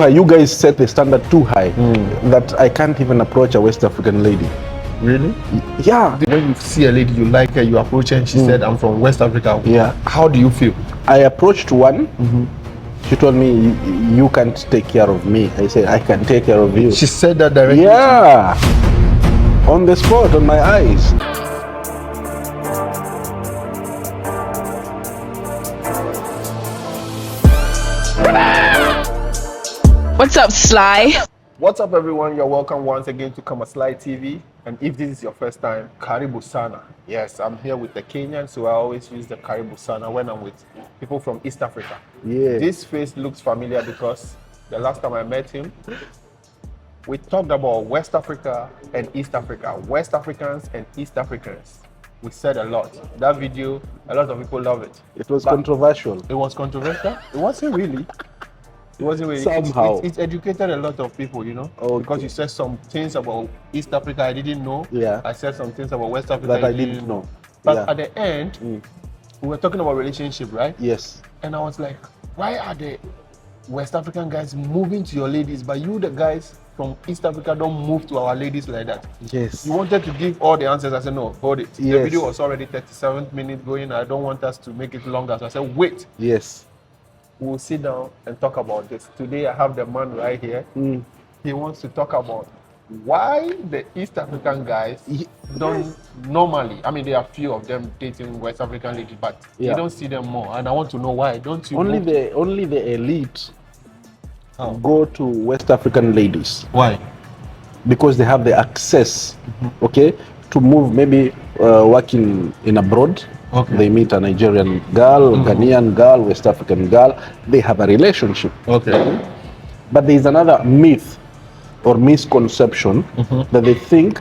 You guys set the standard too high that I can't even approach a West African lady. Really? Yeah. When you see a lady, you like her, you approach her, and she said, I'm from West Africa. Yeah. How do you feel? I approached one. She told me, you can't take care of me. I said, I can take care of you. She said that directly? Yeah. On the spot, on my eyes. What's up, Sly? What's up, everyone? You're welcome once again to Sly TV. And if this is your first time, Karibu Sana. Yes, I'm here with the Kenyan, so I always use the Karibu Sana when I'm with people from East Africa. Yeah. This face looks familiar because the last time I met him, we talked about West Africa and East Africa, West Africans and East Africans. We said a lot. That video, a lot of people love it. It was controversial. It was controversial? It wasn't really. It wasn't really. Somehow. It educated a lot of people, you know? Okay. Because you said some things about East Africa I didn't know. Yeah. I said some things about West Africa that I didn't know. But yeah. at the end, we were talking about relationship, right? Yes. And I was like, why are the West African guys moving to your ladies, but you the guys from East Africa don't move to our ladies like that? Yes. You wanted to give all the answers. I said, no, hold it. Yes. The video was already 37 minutes going. I don't want us to make it longer. So I said, wait. Yes. We'll sit down and talk about this. Today I have the man right here. He wants to talk about why the East African guys don't normally, I mean there are few of them dating West African ladies, but you don't see them more. And I want to know why. Don't you? Only the elite go to West African ladies. Why? Because they have the access, okay, to move, maybe working in abroad. Okay. They meet a Nigerian girl, Ghanaian girl, West African girl. They have a relationship. Okay. But there is another myth or misconception that they think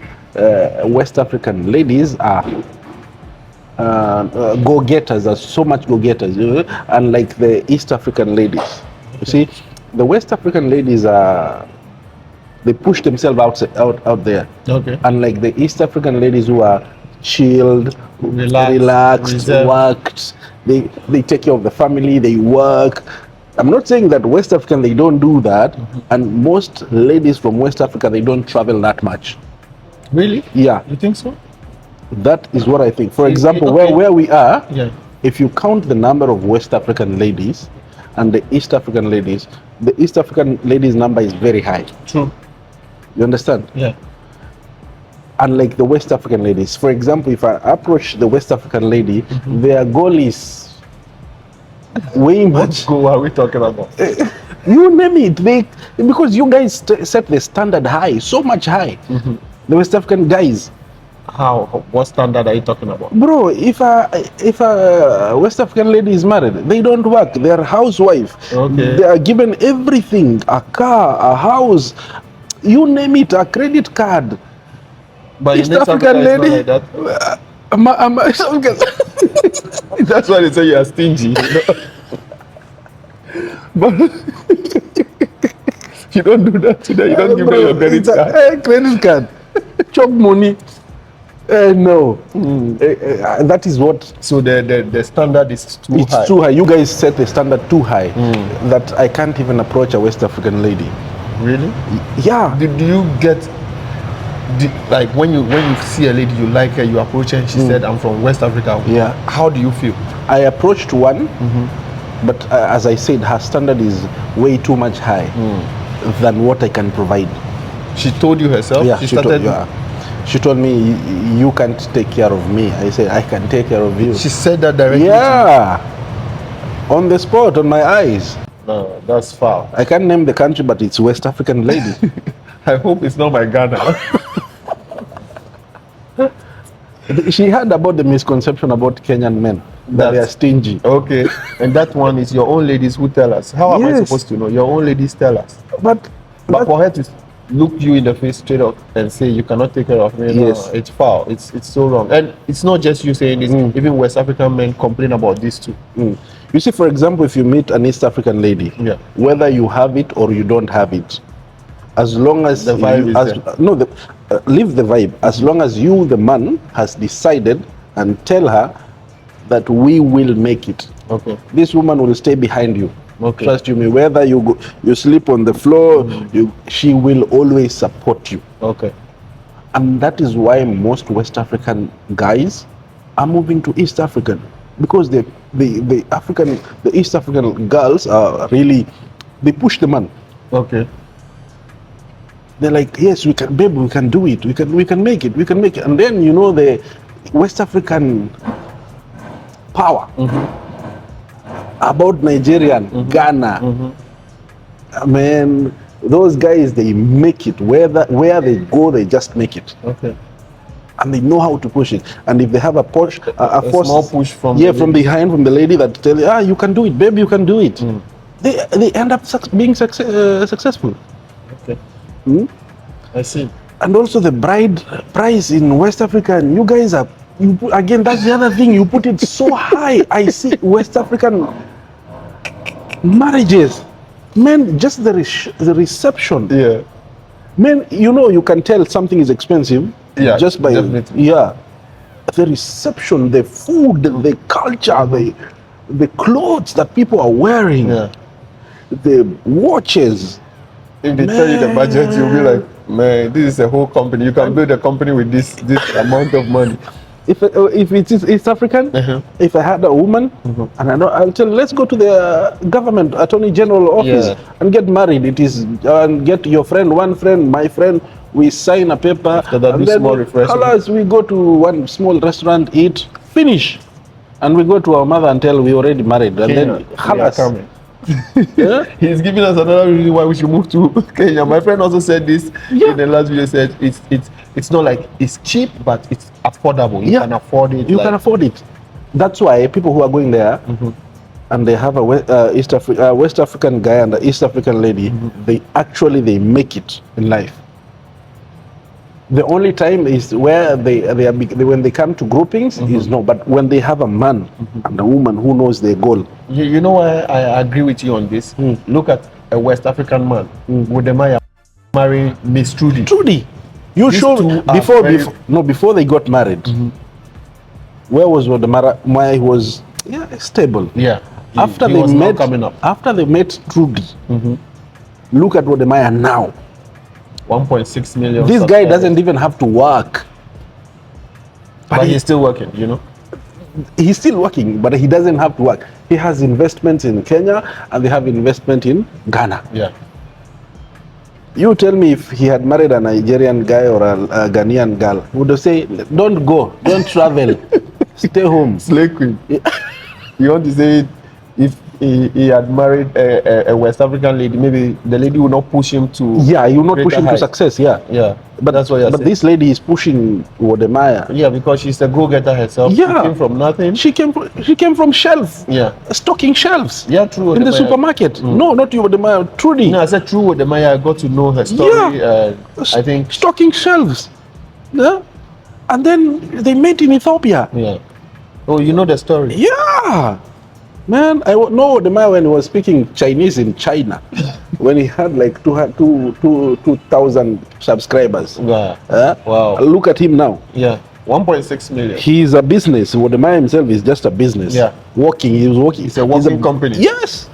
West African ladies are go-getters, are so much go-getters, unlike the East African ladies. You see, the West African ladies they push themselves out there. Okay. Unlike the East African ladies who are chilled, relaxed, reserved. worked. They take care of the family, they work. I'm not saying that West African, they don't do that. And most ladies from West Africa, they don't travel that much. Really? Yeah. You think so? That is what I think. For example, okay. where we are, if you count the number of West African ladies and the East African ladies, the East African ladies number is very high. True. You understand? Yeah. Unlike the West African ladies. For example, if I approach the West African lady, their goal is way much. What goal are we talking about? You name it. Because you guys set the standard high, so much high. The West African guys. How? What standard are you talking about? Bro, if a West African lady is married, they don't work. They are housewife. Okay. They are given everything: a car, a house, you name it, a credit card. But East African lady, like that. That's why they say you are stingy. But you don't do that today. You don't give them your credit card. Credit card, chop money. No, that is what. So the standard is too high. It's too high. You guys set the standard too high that I can't even approach a West African lady. Really? Yeah. Do you get? Like when you see a lady, you like her, you approach her, and she said, I'm from West Africa. Yeah. How do you feel? I approached one, but as I said, her standard is way too much high than what I can provide. She told you herself? Yeah, she told me, you can't take care of me. I said, I can take care of you. She said that directly? Yeah. On the spot, on my eyes. No, that's foul. I can't name the country, but it's West African lady. I hope it's not my Ghana. She heard about the misconception about Kenyan men, that they are stingy. Okay, and that one is your own ladies who tell us. How am I supposed to know? Your own ladies tell us. But for her to look you in the face straight up and say you cannot take care of me, no, it's foul. It's so wrong. And it's not just you saying this. Even West African men complain about this too. You see, for example, if you meet an East African lady, whether you have it or you don't have it, as long as the vibe leave the vibe. As long as you, the man, has decided and tell her that we will make it. Okay. This woman will stay behind you. Okay. Trust you me. Whether you sleep on the floor, she will always support you. Okay. And that is why most West African guys are moving to East African, because the East African girls are really, they push the man. Okay. They're like, yes, we can, baby, we can do it. We can make it. We can make it. And then the West African power about Nigerian, Ghana. I mean, those guys, they make it. Where they go, they just make it. Okay. And they know how to push it. And if they have a push, a force, small push from from behind, from the lady that tell you, you can do it, baby, you can do it. They end up being successful. Okay. I see. And also the bride price in West Africa, you guys are, again, that's the other thing, you put it so high. I see West African marriages, man, just the reception. Yeah. Man, you can tell something is expensive just by, definitely. the reception, the food, the culture, the clothes that people are wearing, the watches. If they tell you the budget, you'll be like, man, this is a whole company. You can build a company with this amount of money. If it is East African, if I had a woman, and I'll tell, let's go to the government attorney general office and get married. It is and get your friend, one friend, my friend. We sign a paper. After that, and do small refreshment. We go to one small restaurant, eat, finish, and we go to our mother and tell we already married. And then coming. He's giving us another reason why we should move to Kenya. My friend also said this in the last video. Said it's not like it's cheap, but it's affordable. You can afford it. You can afford it. That's why people who are going there and they have a West African guy and an East African lady, they make it in life. The only time is where when they come to groupings is no, but when they have a man and a woman who knows their goal. You know why I agree with you on this? Look at a West African man. WodeMaya marry Miss Trudy. Trudy, you showed before they got married. Where was WodeMaya? He was stable. Yeah. After they met Trudy, look at WodeMaya now. 1.6 million. This guy doesn't even have to work. But he's still working, He's still working, but he doesn't have to work. He has investments in Kenya and they have investment in Ghana. Yeah. You tell me if he had married a Nigerian guy or a Ghanaian girl, would they say, don't go, don't travel, stay home. Slay queen. You want to say if he had married a West African lady, maybe the lady will not push him to. Yeah, you will not push him to success. Yeah. But that's what you're saying. But this lady is pushing WodeMaya. Yeah, because she's a go-getter herself. Yeah. She came from nothing. She came from shelf. Yeah. Stocking shelves. Yeah, true. In the supermarket. No, not you, WodeMaya. Trudy. No, I said true WodeMaya. I got to know her story. Yeah. I think stocking shelves. Yeah. And then they met in Ethiopia. Yeah. Oh, you know the story. Yeah. Man, I know WodeMaya when he was speaking Chinese in China, when he had like 2,000 subscribers. Yeah. Wow. Look at him now. Yeah. 1.6 million. He's a business. WodeMaya himself is just a business. Yeah. Working. He was working. It's a working company. Yes.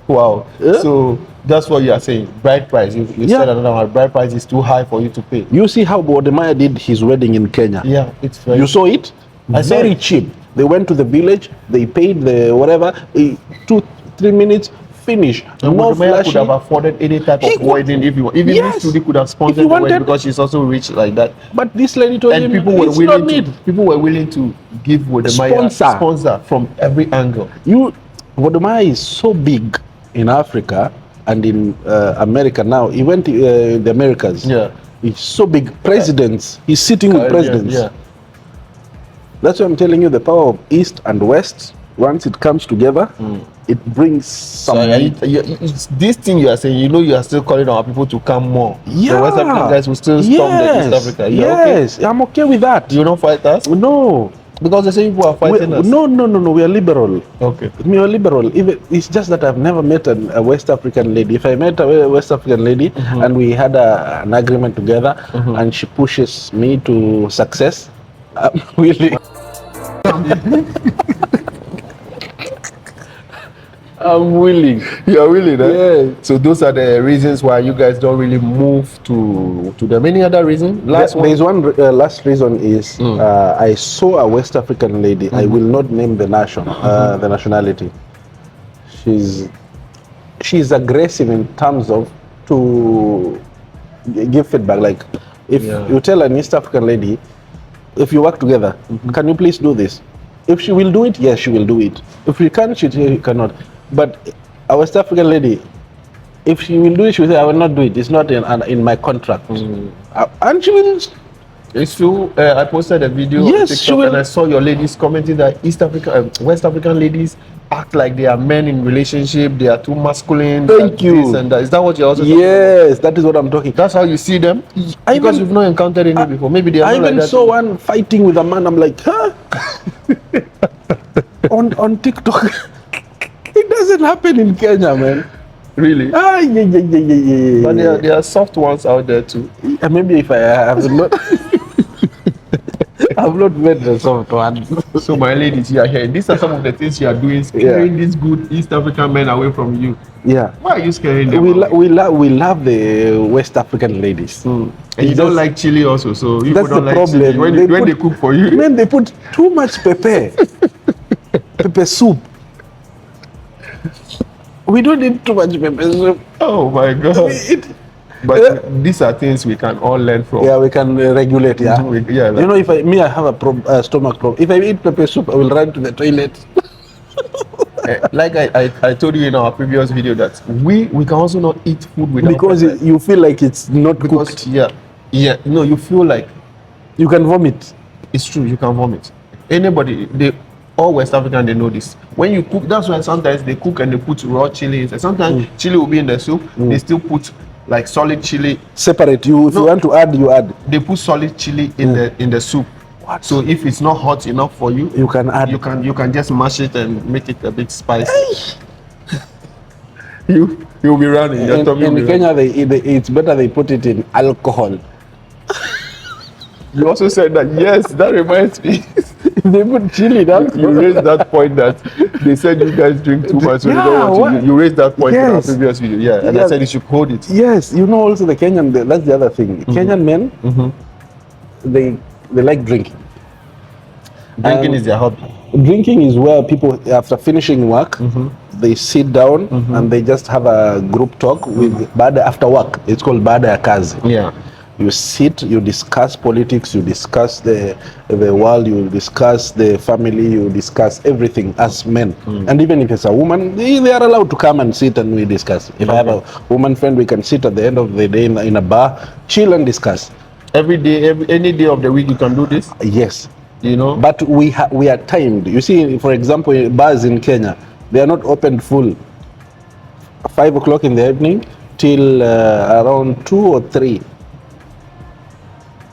Wow. Yeah. So that's what you are saying. Bride price. You said another one. Bride price is too high for you to pay. You see how WodeMaya did his wedding in Kenya. Yeah, it's very. You saw it? Very cheap. They went to the village, they paid the whatever, 2-3 minutes, finish. And no flashy. Could have afforded any type of wedding if you want. Even Miss Trudy could have sponsored the wedding because she's also rich like that. But this lady told him people were willing to give WodeMaya sponsor from every angle. WodeMaya is so big in Africa and in America now. He went to the Americas. Yeah. It's so big. Presidents. He's sitting with presidents. Yeah. That's why I'm telling you the power of East and West, once it comes together, it brings some. So, it's this thing you are saying, you are still calling our people to come more. Yeah. The West African guys will still storm the East Africa. Yes, okay? I'm okay with that. You don't fight us? No. Because the same people are fighting us. No. We are liberal. Okay. We are liberal. It's just that I've never met a West African lady. If I met a West African lady and we had an agreement together and she pushes me to success, I'm really I'm willing. You are willing, eh? Yeah. So those are the reasons why you guys don't really move to them. Any other reason? There's one last reason is I saw a West African lady. I will not name the the nationality. She's aggressive in terms of to give feedback. Like if you tell an East African lady, if you work together, can you please do this? If she will do it, yes, she will do it. If she can't, she cannot. But a West African lady, if she will do it, she will say, I will not do it. It's not in my contract. And she will. It's true. I posted a video on TikTok and I saw your ladies commenting that West African ladies act like they are men in relationship. They are too masculine. Thank you. This and that. Is that what you're also talking about? Yes, that is what I'm talking. That's how you see them? Because you've not encountered any before. Maybe they are not like that. I even saw one fighting with a man. I'm like, huh? on TikTok. It doesn't happen in Kenya, man. Really? Yeah. But there are soft ones out there too. Maybe if I have not, I've not met the soft one. So my ladies, you are here. These are some of the things you are doing, scaring these good East African men away from you. Yeah. Why are you scaring them? We love the West African ladies. And you don't like chili also, so you that's don't the like problem. Chili. When they cook for you, man, they put too much pepper, pepper soup. We don't need too much pepper soup. Oh my God! But these are things we can all learn from. Yeah, we can regulate. Yeah, you know, I have a stomach problem. If I eat pepper soup, I will run to the toilet. Like I told you in our previous video that we can also not eat food without because pepper. You feel like it's not cooked. Yeah. No, you feel like you can vomit. It's true, you can vomit. Anybody, all West African, they know this. When you cook, that's why sometimes they cook and they put raw chili inside. Sometimes chili will be in the soup. They still put like solid chili. Separate. If you want to add, you add. They put solid chili in the soup. What? So if it's not hot enough for you, you can add. You can just mash it and make it a bit spicy. You'll be running. In Kenya, it's better they put it in alcohol. You also said that. Yes, that reminds me. They put chili down. You raised that point that they said you guys drink too much, so you don't want to. You raised that point in our previous video, and I said you should hold it. Yes, you know, also the Kenyan, that's the other thing. Kenyan men, they like drinking. Drinking is their hobby. Drinking is where people, after finishing work, they sit down and they just have a group talk with after work. It's called Baada ya Kazi. Yeah. You sit, you discuss politics, you discuss the world, you discuss the family, you discuss everything as men. And even if it's a woman, they are allowed to come and sit and we discuss. If I have a woman friend, we can sit at the end of the day in a bar, chill and discuss. Every day, any day of the week, you can do this? Yes. You know? But we are timed. You see, for example, bars in Kenya, they are not opened full 5 o'clock in the evening till around 2 or 3.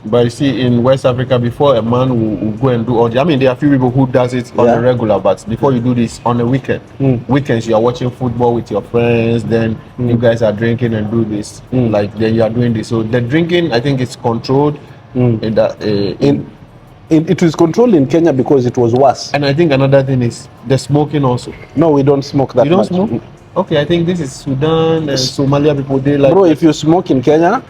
But you see, in West Africa, before a man will go and do all the, I mean, there are a few people who does it on a regular, but before you do this on a weekend, weekends you are watching football with your friends, then you guys are drinking and do this, like then you are doing this. So the drinking, I think, is controlled. It was controlled in Kenya because it was worse. And I think another thing is the smoking also. No, we don't smoke that much. You don't smoke? Okay, I think this is Sudan and Somalia people, they like. Bro, if you smoke in Kenya,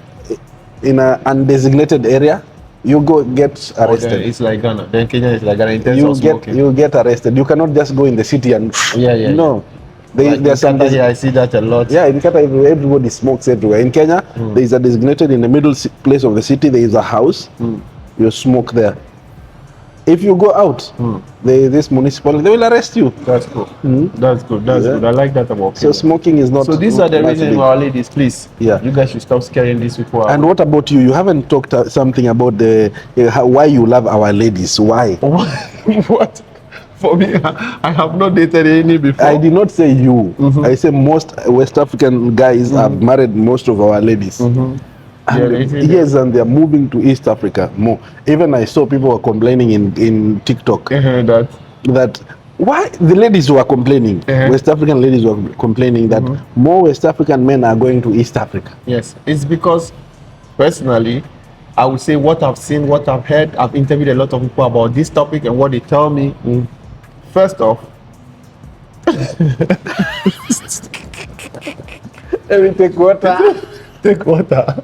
in an undesignated area, you go get arrested. Okay, it's like Ghana. Then Kenya is like Ghana in terms of smoking. You get arrested. You cannot just go in the city and no. There's something here. I see that a lot. Yeah, in Kenya everybody smokes everywhere. In Kenya, there is a designated in the middle place of the city. There is a house. You smoke there. If you go out, this municipality, they will arrest you. That's cool. That's good. That's good. I like that about So smoking is not. So these are the reasons why our ladies, please. Yeah. You guys should stop scaring these people out. And what about you? You haven't talked something about why you love our ladies. Why? What? For me, I have not dated any before. I did not say you. I say most West African guys have married most of our ladies. Yes, and they're moving to East Africa more. Even I saw people were complaining in TikTok that why the ladies were complaining, West African ladies were complaining that more West African men are going to East Africa. Yes, it's because personally, I would say what I've seen, what I've heard, I've interviewed a lot of people about this topic and what they tell me. First off, Let me take water. Take water.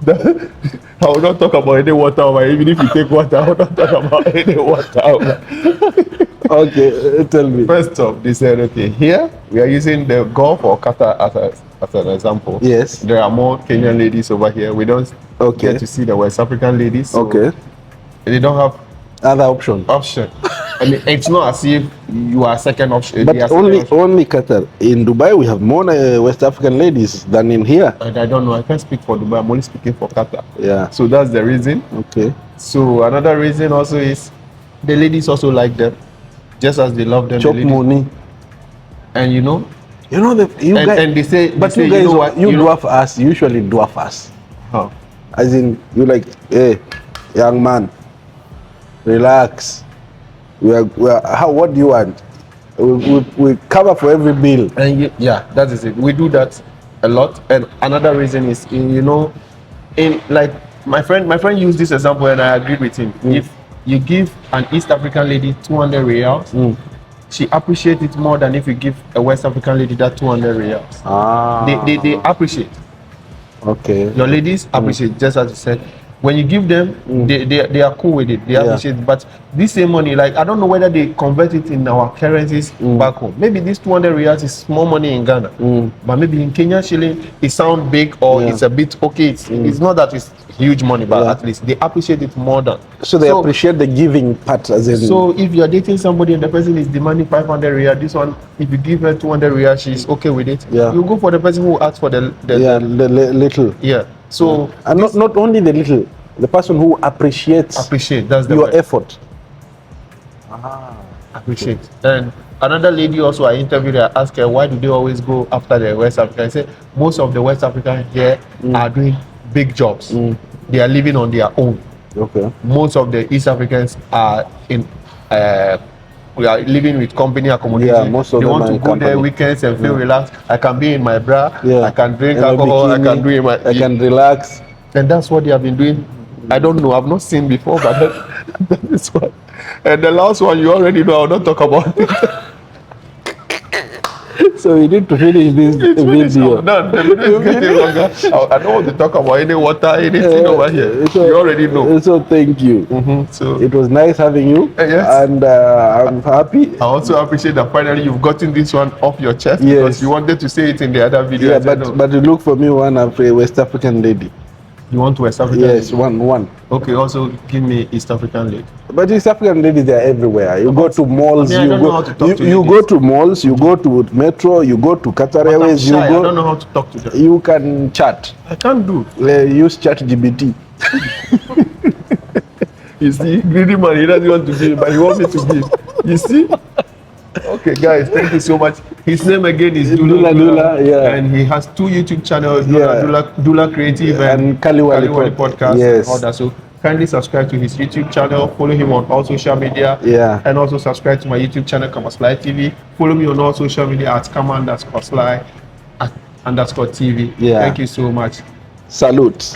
I will not talk about any water, even if you take water, I will not talk about any water. Okay, tell me. First off, they said, okay, here we are using the Gulf or Qatar as an example. Yes. There are more Kenyan ladies over here. We don't get to see the West African ladies. So Okay. they don't have Other option. I mean, it's not as if you are second option. But only Qatar. In Dubai, we have more West African ladies than in here. And I don't know. I can't speak for Dubai. I'm only speaking for Qatar. Yeah. So that's the reason. Okay. So another reason also is the ladies also like them, just as they love them. Chop money. And you know guys. And they say, but you guys, know what? You dwarf us. You usually dwarf us. How? As in, you like, hey, young man, relax. What do you want? We cover for every bill. And that is it. We do that a lot. And another reason is, in like my friend used this example, and I agreed with him. If you give an East African lady 200 reals, she appreciates it more than if you give a West African lady that 200 reals. They appreciate. Okay. Your ladies appreciate, just as you said. When you give them, they are cool with it. They appreciate it. But this same money, like, I don't know whether they convert it in our currencies back home. Maybe this 200 reals is small money in Ghana. But maybe in Kenyan shilling, it sounds big or it's a bit okay. It's not that it's huge money, but at least they appreciate it more than. So they appreciate the giving part as in. So if you're dating somebody and the person is demanding 500 real, this one, if you give her 200 real, she's okay with it. Yeah. You go for the person who asks for the little. Yeah. So and not only the little, the person who appreciates that's the your word. effort. Appreciate. And another lady also I interviewed, I asked her, why do they always go after the West African? I said most of the West Africans here are doing big jobs. They are living on their own. Okay. Most of the East Africans are we are living with company accommodation. Yeah, most of they them want to go there weekends and feel relaxed. I can be in my bra. I can drink alcohol. I can do in my. I can relax. And that's what they have been doing. I don't know. I've not seen before, but that is what. And the last one, you already know. I'll not talk about it. So we need to finish this video. No, the video is getting longer. I don't want to talk about any water, anything over here. So, you already know. So thank you. So it was nice having you. Yes. And I'm happy. I also appreciate that finally you've gotten this one off your chest because you wanted to say it in the other video. Yeah, but you look for me one of a West African lady. You want West African? Yes, lady? one. Okay, also give me East African lady. But East African ladies, they are everywhere. You go to malls, you go to malls, you go to metro, you go to Qatar Airways, I don't know how to talk to them. You can chat. I can't do. Use ChatGPT. You see, greedy man, he doesn't want to give, but he wants me to give. You see? Okay, guys, thank you so much. His name again is Dula, and he has 2 YouTube channels, Dula Creative and Kaliwali Podcast. Yes. And all that. So kindly subscribe to his YouTube channel, follow him on all social media, and also subscribe to my YouTube channel, Kamasly TV. Follow me on all social media at Kama_Sly_TV. Thank you so much. Salute.